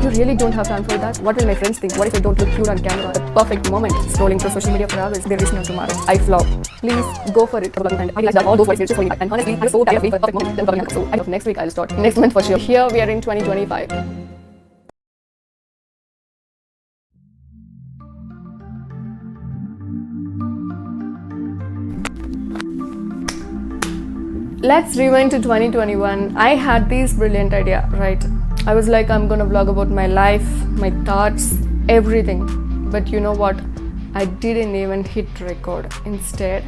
You really don't have time for that? What will my friends think? What if I don't look cute on camera? The perfect moment. Scrolling through social media for hours. There is no tomorrow. I flop. Please go for it. And I realized that all those voices just for me. And honestly, I'm so tired of waiting for the perfect moment. So I hope next week I'll start. Next month for sure. Here we are in 2025. Let's rewind to 2021. I had this brilliant idea, right? I was like, I'm gonna vlog about my life, my thoughts, everything. But you know what? I didn't even hit record. Instead,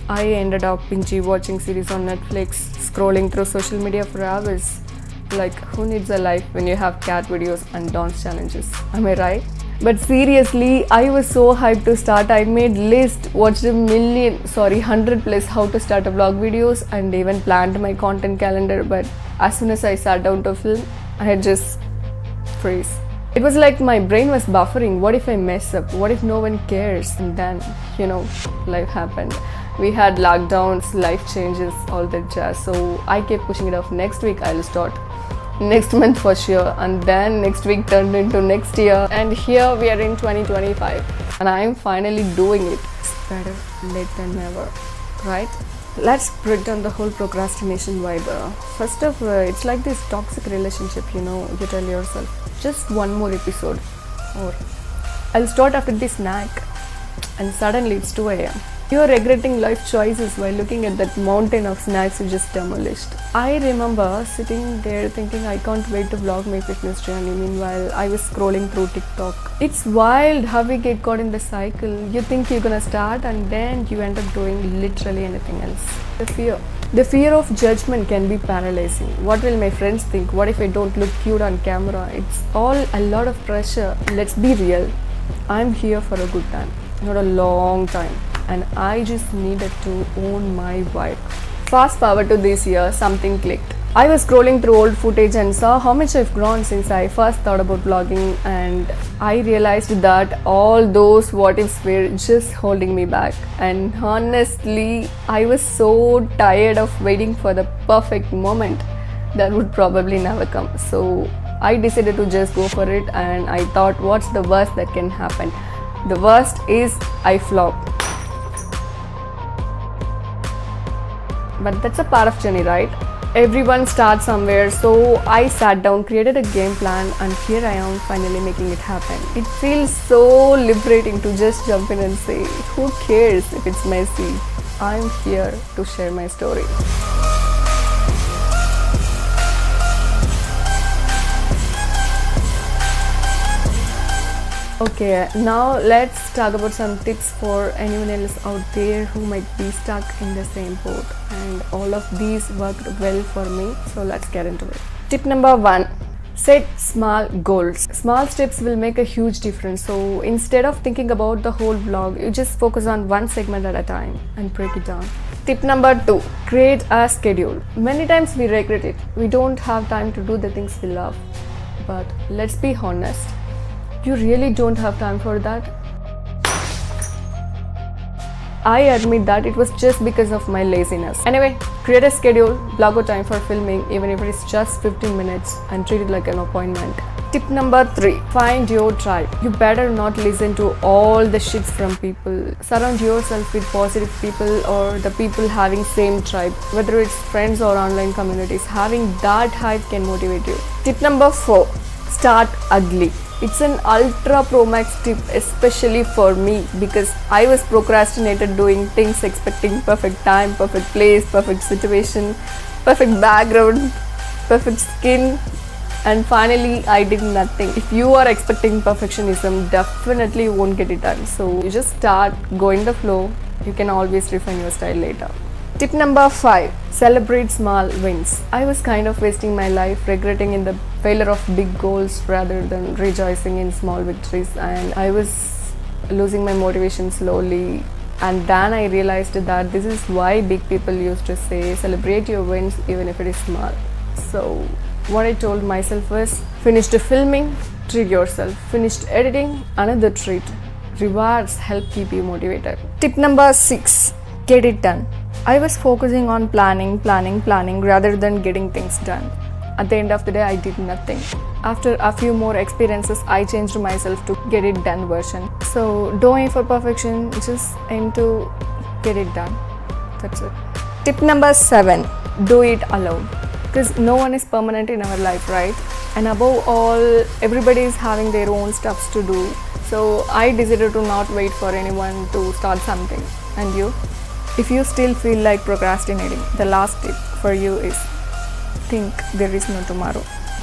I ended up binge watching series on Netflix, scrolling through social media for hours. Like, who needs a life when you have cat videos and dance challenges? Am I right? But seriously, I was so hyped to start. I made list, watched 100 plus how to start a vlog videos, and even planned my content calendar. But as soon as I sat down to film, I had just freeze. It was like my brain was buffering. What if I mess up? What if no one cares? And then, life happened. We had lockdowns, life changes, all that jazz. So I kept pushing it off. Next week I'll start. Next month for sure. And then next week turned into next year. And here we are in 2025. And I'm finally doing it. It's better late than never, right? Let's break down the whole procrastination vibe. First of all, it's like this toxic relationship, you tell yourself, just one more episode. Or I'll start after this snack. And suddenly it's 2 a.m. You're regretting life choices while looking at that mountain of snacks you just demolished. I remember sitting there thinking I can't wait to vlog my fitness journey. Meanwhile, I was scrolling through TikTok. It's wild how we get caught in the cycle. You think you're gonna start and then you end up doing literally anything else. The fear of judgment can be paralyzing. What will my friends think? What if I don't look cute on camera? It's all a lot of pressure. Let's be real. I'm here for a good time, not a long time. And I just needed to own my vibe. Fast forward to this year, something clicked. I was scrolling through old footage and saw how much I've grown since I first thought about vlogging, and I realized that all those what ifs were just holding me back. And honestly, I was so tired of waiting for the perfect moment that would probably never come. So I decided to just go for it, and I thought, what's the worst that can happen? The worst is I flop. But that's a part of journey, right? Everyone starts somewhere. So I sat down, created a game plan, and here I am finally making it happen. It feels so liberating to just jump in and say, who cares if it's messy? I'm here to share my story. Okay, now let's talk about some tips for anyone else out there who might be stuck in the same boat. And all of these worked well for me, so let's get into it. Tip number 1, set small goals. Small steps will make a huge difference. So instead of thinking about the whole vlog, you just focus on one segment at a time and break it down. Tip number 2, create a schedule. Many times we regret it. We don't have time to do the things we love. But let's be honest. You really don't have time for that. I admit that it was just because of my laziness. Anyway, create a schedule, block out time for filming, even if it is just 15 minutes, and treat it like an appointment. Tip number 3, find your tribe. You better not listen to all the shits from people. Surround yourself with positive people or the people having same tribe. Whether it's friends or online communities, having that hype can motivate you. Tip number 4, start ugly. It's an ultra pro max tip, especially for me, because I was procrastinated doing things expecting perfect time, perfect place, perfect situation, perfect background, perfect skin, and finally I did nothing. If you are expecting perfectionism, definitely you won't get it done. So you just start going the flow. You can always refine your style later. Tip number 5, celebrate small wins. I was kind of wasting my life regretting in the failure of big goals rather than rejoicing in small victories, and I was losing my motivation slowly. And then I realized that this is why big people used to say celebrate your wins even if it is small. So what I told myself was, finished filming, treat yourself. Finished editing, another treat. Rewards help keep you motivated. Tip number 6, get it done. I was focusing on planning rather than getting things done. At the end of the day, I did nothing. after a few more experiences, I changed myself to get it done version. So don't aim for perfection, just aim to get it done. That's it. Tip number 7, do it alone. Because no one is permanent in our life, right? And above all, everybody is having their own stuffs to do. So I decided to not wait for anyone to start something. And you? If you still feel like procrastinating, the last tip for you is think there is no tomorrow.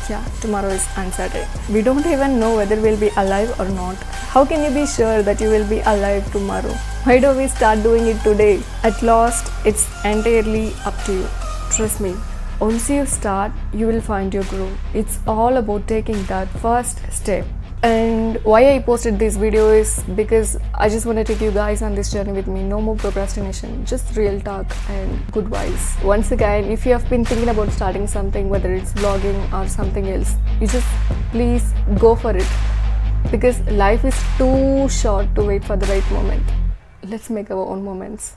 Yeah, tomorrow is uncertain. We don't even know whether we'll be alive or not. How can you be sure that you will be alive tomorrow? Why don't we start doing it today? At last, it's entirely up to you. Trust me. Once you start, you will find your groove. It's all about taking that first step. And why I posted this video is because I just want to take you guys on this journey with me. No more procrastination, just real talk and good vibes. Once again, if you have been thinking about starting something, whether it's vlogging or something else, you just please go for it. Because life is too short to wait for the right moment. Let's make our own moments.